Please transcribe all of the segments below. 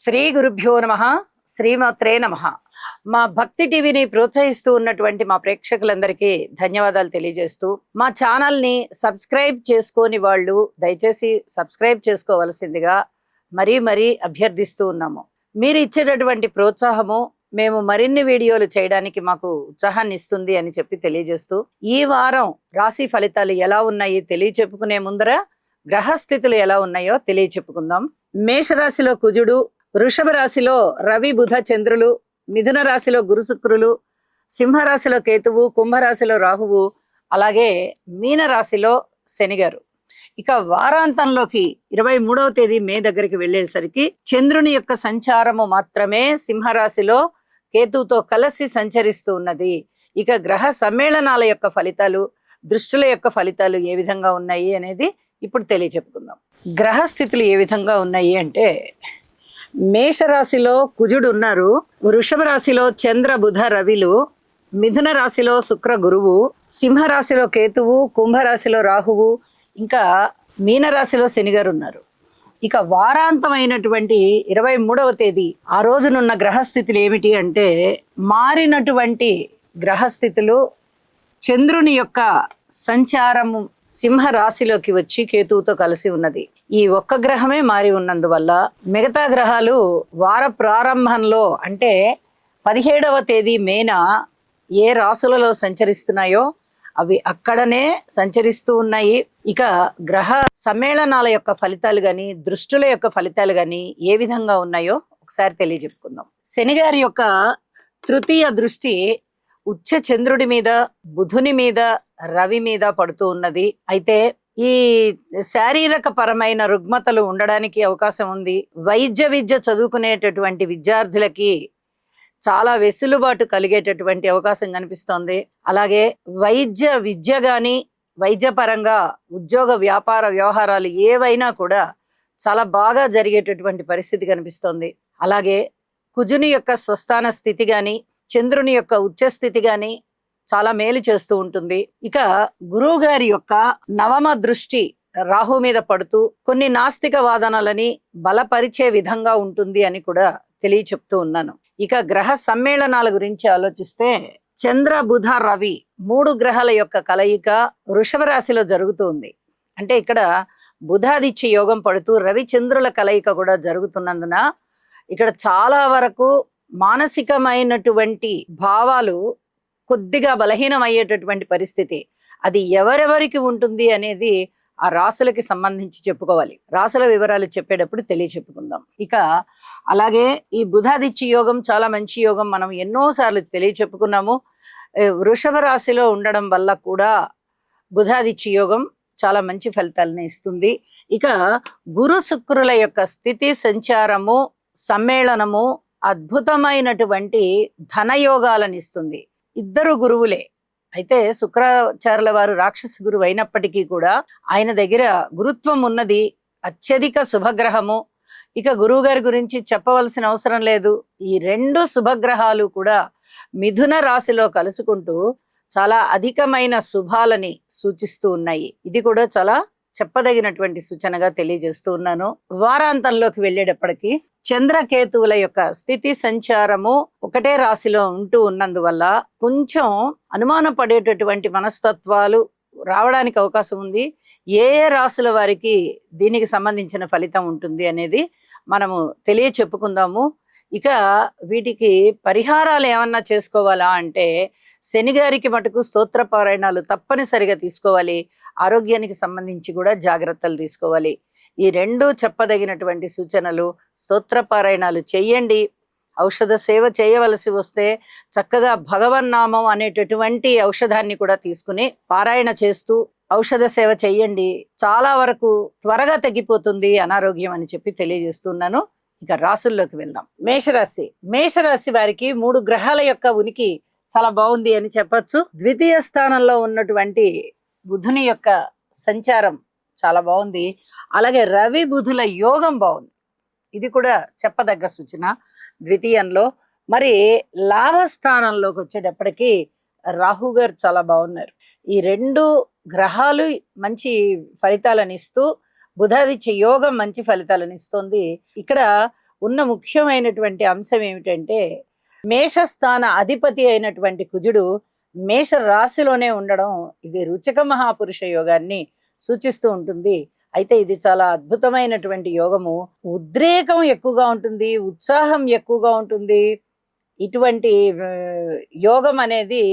శ్రీ గురుభ్యో నమః. శ్రీమాత్రే నమః. మా భక్తి టీవీని ప్రోత్సహిస్తూ ఉన్నటువంటి మా ప్రేక్షకులందరికీ ధన్యవాదాలు తెలియజేస్తూ, మా ఛానల్ని సబ్స్క్రైబ్ చేసుకోని వాళ్ళు దయచేసి సబ్స్క్రైబ్ చేసుకోవలసిందిగా మరీ అభ్యర్థిస్తూ ఉన్నాము. మీరు ఇచ్చేటటువంటి ప్రోత్సాహము మేము మరిన్ని వీడియోలు చేయడానికి మాకు ఉత్సాహాన్ని ఇస్తుంది అని చెప్పి తెలియజేస్తూ, ఈ వారం రాశి ఫలితాలు ఎలా ఉన్నాయి తెలియచెప్పుకునే ముందర గ్రహస్థితులు ఎలా ఉన్నాయో తెలియచెప్పుకుందాం. మేషరాశిలో కుజుడు, వృషభ రాశిలో రవి బుధ చంద్రులు, మిథున రాశిలో గురు శుక్రులు, సింహరాశిలో కేతువు, కుంభరాశిలో రాహువు, అలాగే మీన రాశిలో శనిగారు. ఇక వారాంతంలోకి 23వ తేదీ మే దగ్గరికి వెళ్ళేసరికి చంద్రుని యొక్క సంచారము మాత్రమే సింహరాశిలో కేతువుతో కలిసి సంచరిస్తూ ఉన్నది. ఇక గ్రహ సమ్మేళనాల యొక్క ఫలితాలు, దృష్టుల యొక్క ఫలితాలు ఏ విధంగా ఉన్నాయి అనేది ఇప్పుడు తెలియచెప్పుకుందాం. గ్రహ స్థితులు ఏ విధంగా ఉన్నాయి అంటే, మేషరాశిలో కుజుడు ఉన్నారు, వృషభ రాశిలో చంద్ర బుధ రవిలు, మిథున రాశిలో శుక్ర గురువు, సింహరాశిలో కేతువు, కుంభరాశిలో రాహువు, ఇంకా మీనరాశిలో శనిగారు ఉన్నారు. ఇక వారాంతమైనటువంటి 23వ తేదీ ఆ రోజునున్న గ్రహస్థితులు ఏమిటి అంటే, మారినటువంటి గ్రహస్థితులు చంద్రుని యొక్క సంచారము సింహ రాశిలోకి వచ్చి కేతువుతో కలిసి ఉన్నది. ఈ ఒక్క గ్రహమే మారి ఉన్నందువల్ల మిగతా గ్రహాలు వార ప్రారంభంలో అంటే 17వ తేదీ మేన ఏ రాశులలో సంచరిస్తున్నాయో అవి అక్కడనే సంచరిస్తూ ఉన్నాయి. ఇక గ్రహ సమ్మేళనాల యొక్క ఫలితాలు గాని, దృష్టుల యొక్క ఫలితాలు గాని ఏ విధంగా ఉన్నాయో ఒకసారి తెలియజెప్పుకుందాం. శనిగారి యొక్క తృతీయ దృష్టి ఉచ్చ చంద్రుడి మీద, బుధుని మీద, రవి మీద పడుతూ ఉన్నది. అయితే ఈ శారీరక పరమైన రుగ్మతలు ఉండడానికి అవకాశం ఉంది. వైద్య విద్య చదువుకునేటటువంటి విద్యార్థులకి చాలా వెసులుబాటు కలిగేటటువంటి అవకాశం కనిపిస్తోంది. అలాగే వైద్య విద్య గాని, వైద్యపరంగా ఉద్యోగ వ్యాపార వ్యవహారాలు ఏవైనా కూడా చాలా బాగా జరిగేటటువంటి పరిస్థితి కనిపిస్తోంది. అలాగే కుజుని యొక్క స్వస్థాన స్థితి గాని, చంద్రుని యొక్క ఉచ్చస్థితి గాని చాలా మేలు చేస్తూ ఉంటుంది. ఇక గురువు గారి యొక్క నవమ దృష్టి రాహు మీద పడుతూ కొన్ని నాస్తిక వాదనలని బలపరిచే విధంగా ఉంటుంది అని కూడా తెలియచెప్తూ ఉన్నాను. ఇక గ్రహ సమ్మేళనాల గురించి ఆలోచిస్తే, చంద్ర బుధ రవి 3 గ్రహాల యొక్క కలయిక వృషభ రాశిలో జరుగుతుంది. అంటే ఇక్కడ బుధాదిత్య యోగం పడుతూ రవి చంద్రుల కలయిక కూడా జరుగుతున్నందున ఇక్కడ చాలా వరకు మానసికమైనటువంటి భావాలు కొద్దిగా బలహీనం అయ్యేటటువంటి పరిస్థితి. అది ఎవరెవరికి ఉంటుంది అనేది ఆ రాశులకి సంబంధించి చెప్పుకోవాలి. రాశుల వివరాలు చెప్పేటప్పుడు తెలియచెప్పుకుందాం. ఇక అలాగే ఈ బుధాదిత్య యోగం చాలా మంచి యోగం, మనం ఎన్నోసార్లు తెలియచెప్పుకున్నాము. వృషభ రాశిలో ఉండడం వల్ల కూడా బుధాదిత్య యోగం చాలా మంచి ఫలితాలను ఇస్తుంది. ఇక గురు శుక్రుల యొక్క స్థితి సంచారము సమ్మేళనము అద్భుతమైనటువంటి ధనయోగాలను ఇస్తుంది. ఇద్దరు గురువులే. అయితే శుక్రాచార్యుల వారు రాక్షస గురువు అయినప్పటికీ కూడా ఆయన దగ్గర గురుత్వం ఉన్నది, అత్యధిక శుభగ్రహము. ఇక గురువు గారి గురించి చెప్పవలసిన అవసరం లేదు. ఈ 2 శుభగ్రహాలు కూడా మిథున రాశిలో కలుసుకుంటూ చాలా అధికమైన శుభాలని సూచిస్తూ ఉన్నాయి. ఇది కూడా చాలా చెప్పదగినటువంటి సూచనగా తెలియజేస్తూ ఉన్నాను. వారాంతంలోకి వెళ్ళేటప్పటికి చంద్రకేతువుల యొక్క స్థితి సంచారము ఒకటే రాశిలో ఉంటూ ఉన్నందువల్ల కొంచెం అనుమాన పడేటటువంటి మనస్తత్వాలు రావడానికి అవకాశం ఉంది. ఏ రాశుల వారికి దీనికి సంబంధించిన ఫలితం ఉంటుంది అనేది మనము తెలియచెప్పుకుందాము. ఇక వీటికి పరిహారాలు ఏమన్నా చేసుకోవాలా అంటే, శనిగారికి మటుకు స్తోత్ర పారాయణాలు తప్పనిసరిగా తీసుకోవాలి. ఆరోగ్యానికి సంబంధించి కూడా జాగ్రత్తలు తీసుకోవాలి. ఈ 2 చెప్పదగినటువంటి సూచనలు. స్తోత్ర పారాయణాలు చెయ్యండి. ఔషధ సేవ చేయవలసి వస్తే చక్కగా భగవన్నామం అనేటటువంటి ఔషధాన్ని కూడా తీసుకుని పారాయణ చేస్తూ ఔషధ సేవ చెయ్యండి. చాలా వరకు త్వరగా తగ్గిపోతుంది అనారోగ్యం అని చెప్పి తెలియజేస్తున్నాను. ఇక రాశుల్లోకి వెళ్దాం. మేషరాశి వారికి 3 గ్రహాల యొక్క ఉనికి చాలా బాగుంది అని చెప్పొచ్చు. ద్వితీయ స్థానంలో ఉన్నటువంటి బుధుని యొక్క సంచారం చాలా బాగుంది. అలాగే రవి బుధుల యోగం బాగుంది. ఇది కూడా చెప్పదగ్గ సూచన. ద్వితీయంలో మరి లాభస్థానంలోకి వచ్చేటప్పటికి రాహు గారు చాలా బాగున్నారు. ఈ 2 గ్రహాలు మంచి ఫలితాలను ఇస్తూ బుధాదిత్య యోగం మంచి ఫలితాలను ఇస్తుంది. ఇక్కడ ఉన్న ముఖ్యమైనటువంటి అంశం ఏమిటంటే మేషస్థాన అధిపతి అయినటువంటి కుజుడు మేష రాశిలోనే ఉండడం ఇది రుచక మహాపురుష యోగాన్ని సూచిస్తూ ఉంటుంది. అయితే ఇది చాలా అద్భుతమైనటువంటి యోగము. ఉద్రేకం ఎక్కువగా ఉంటుంది, ఉత్సాహం ఎక్కువగా ఉంటుంది. ఇటువంటి యోగం అనేది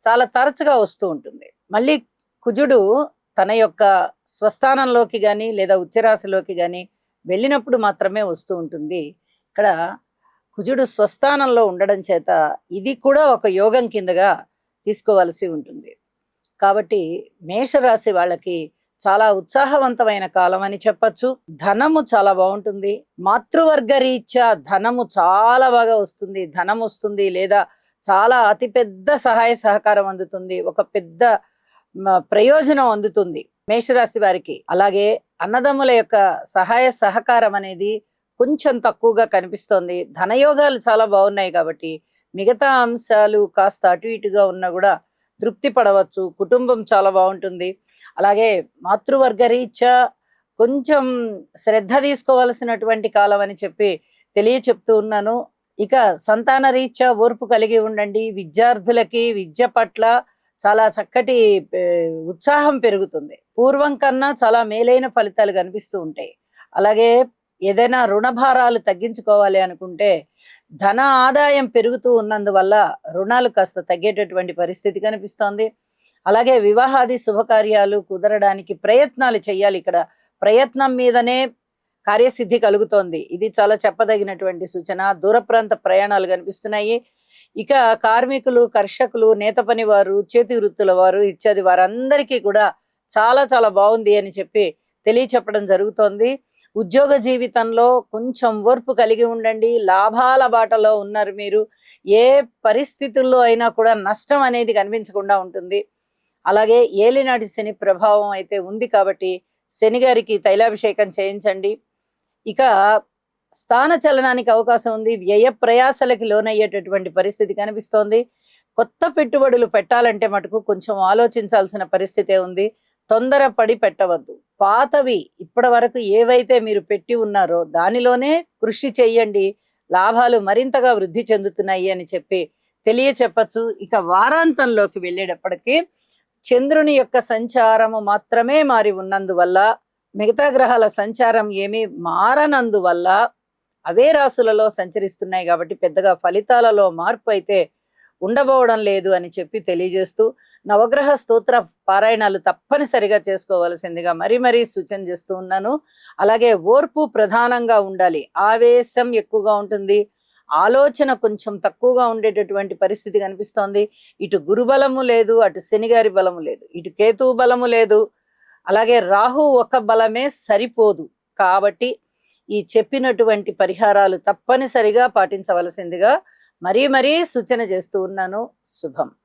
చాలా తరచుగా వస్తూ ఉంటుంది. మళ్ళీ కుజుడు తన యొక్క స్వస్థానంలోకి కానీ లేదా ఉచ్చరాశిలోకి కానీ వెళ్ళినప్పుడు మాత్రమే వస్తూ ఉంటుంది. ఇక్కడ కుజుడు స్వస్థానంలో ఉండడం చేత ఇది కూడా ఒక యోగం కిందగా తీసుకోవలసి ఉంటుంది. కాబట్టి మేషరాశి వాళ్ళకి చాలా ఉత్సాహవంతమైన కాలం అని చెప్పచ్చు. ధనము చాలా బాగుంటుంది. మాతృవర్గ రీత్యా ధనము చాలా బాగా వస్తుంది. ధనం వస్తుంది, లేదా చాలా అతిపెద్ద సహాయ సహకారం అందుతుంది. ఒక పెద్ద ప్రయోజనం అందుతుంది మేషరాశి వారికి. అలాగే అన్నదమ్ముల యొక్క సహాయ సహకారం అనేది కొంచెం తక్కువగా కనిపిస్తోంది. ధనయోగాలు చాలా బాగున్నాయి కాబట్టి మిగతా అంశాలు కాస్త అటు ఇటుగా ఉన్నా కూడా తృప్తి పడవచ్చు. కుటుంబం చాలా బాగుంటుంది. అలాగే మాతృవర్గ రీత్యా కొంచెం శ్రద్ధ తీసుకోవలసినటువంటి కాలం అని చెప్పి చెప్తూ ఉన్నాను. ఇక సంతాన రీత్యా ఓర్పు కలిగి ఉండండి. విద్యార్థులకి విద్య పట్ల చాలా చక్కటి ఉత్సాహం పెరుగుతుంది. పూర్వం కన్నా చాలా మేలైన ఫలితాలు కనిపిస్తూ ఉంటాయి. అలాగే ఏదైనా రుణభారాలు తగ్గించుకోవాలి అనుకుంటే ధన ఆదాయం పెరుగుతూ ఉన్నందువల్ల రుణాలు కాస్త తగ్గేటటువంటి పరిస్థితి కనిపిస్తోంది. అలాగే వివాహాది శుభకార్యాలు కుదరడానికి ప్రయత్నాలు చేయాలి. ఇక్కడ ప్రయత్నం మీదనే కార్యసిద్ధి కలుగుతోంది. ఇది చాలా చెప్పదగినటువంటి సూచన. దూర ప్రాంత ప్రయాణాలు కనిపిస్తున్నాయి. ఇక కార్మికులు, కర్షకులు, నేత పని వారు, చేతి వృత్తుల వారు ఇత్యాది వారందరికీ కూడా చాలా చాలా బాగుంది అని చెప్పి చెప్పడం జరుగుతోంది. ఉద్యోగ జీవితంలో కొంచెం ఓర్పు కలిగి ఉండండి. లాభాల బాటలో ఉన్నారు మీరు. ఏ పరిస్థితుల్లో అయినా కూడా నష్టం అనేది కనిపించకుండా ఉంటుంది. అలాగే ఏలినాటి శని ప్రభావం అయితే ఉంది కాబట్టి శని గారికి తైలాభిషేకం చేయించండి. ఇక స్థాన చలనానికి అవకాశం ఉంది. వ్యయ ప్రయాసలకి లోనయ్యేటటువంటి పరిస్థితి కనిపిస్తోంది. కొత్త పెట్టుబడులు పెట్టాలంటే మటుకు కొంచెం ఆలోచించాల్సిన పరిస్థితే ఉంది. తొందరపడి పెట్టవద్దు. పాతవి ఇప్పటి వరకు ఏవైతే మీరు పెట్టి ఉన్నారో దానిలోనే కృషి చెయ్యండి. లాభాలు మరింతగా వృద్ధి చెందుతున్నాయి అని చెప్పి చెప్పచ్చు. ఇక వారాంతంలోకి వెళ్ళేటప్పటికీ చంద్రుని యొక్క సంచారము మాత్రమే మారి ఉన్నందువల్ల, మిగతా గ్రహాల సంచారం ఏమీ మారనందువల్ల అవే రాశులలో సంచరిస్తున్నాయి కాబట్టి పెద్దగా ఫలితాలలో మార్పు అయితే ఉండబోవడం లేదు అని చెప్పి తెలియజేస్తూ నవగ్రహ స్తోత్ర పారాయణాలు తప్పనిసరిగా చేసుకోవాల్సిందిగా మరీ సూచన చేస్తూ ఉన్నాను. అలాగే ఓర్పు ప్రధానంగా ఉండాలి. ఆవేశం ఎక్కువగా ఉంటుంది. ఆలోచన కొంచెం తక్కువగా ఉండేటటువంటి పరిస్థితి కనిపిస్తోంది. ఇటు గురుబలము లేదు, అటు శనిగారి బలము లేదు, ఇటు కేతువు బలము లేదు. అలాగే రాహు ఒక బలమే సరిపోదు. కాబట్టి ఈ చెప్పినటువంటి పరిహారాలు తప్పనిసరిగా పాటించవలసిందిగా మరీ సూచన చేస్తూ ఉన్నాను. శుభం.